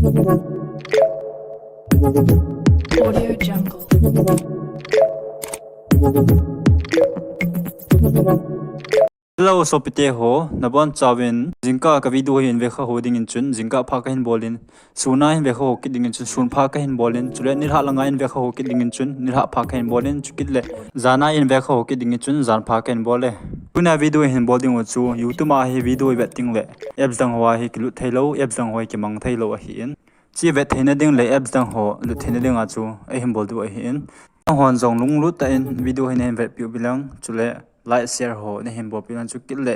Audio Jungle. Hello, so pite ho nabon chawin jingka ka video hin ve kha hoding in chun jingka pha ka hin bolin suna hin ve kha hokit ding in chun sun pha ka hin bolin chule nil ha langa in ve kha hokit ding in chun nil ha pha ka hin bolin chukit le zana in ve kha hokit ding in chun zan pha ka hin bole tuna video hin bolding o chu YouTube ma hi video betting le apps dang hoa hi kilu thailo apps dang hoi ki mang thailo a hi in chi ve thena ding le apps dang ho lu thena ding a chu a hin bol du a hi in hon jong lung lu ta in video hin ve pi bilang chule like share ho ne him bo pilan chu kille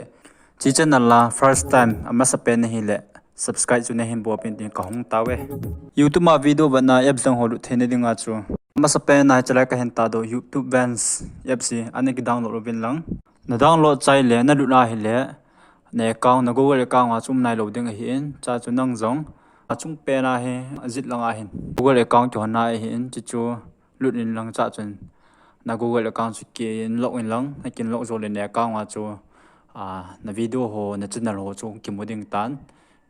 chi channel la first time ama sapen ne hi le subscribe chu ne him bo pin tin ka hong tawe YouTube ma video bana apps dang ho lu thene dinga chu ama sapen na chala ka hen ta do YouTube VANCED app si ane ki download ro bin lang na download chai le na lu na hi le ne account na Google account a chum nai lo ding hi in cha chu nang jong a chung pe na he azit lang a hin Google account chu na hi in chi chu lut in lang cha chun na Google account chu ki login lang na kin log zo le ne account a chu na video ho na channel ho chu ki moding tan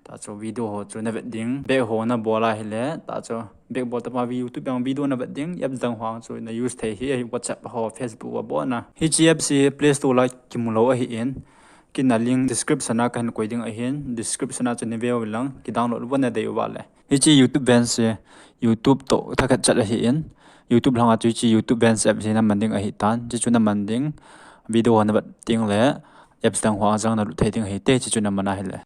ta chu video ho chu na wedding be ho na bola hi le ta chu be bo ta ma YouTube yang video na wedding app dang hwang chu na use thei hi WhatsApp ho Facebook wa bo na hi chi app si Play Store la ki mu lo a hi in kin na link description na kan ko ding a hin description na chu ne ve lang ki download bo na de wa le hi chi YouTube VANCED YouTube to thakat chat a hi in YouTube langa chu chi YouTube VANCED app sina manding a hi tan chi chu na manding video na bat ting le apps dang hwa jang na lu thei ting hi te chi chu na mana hi le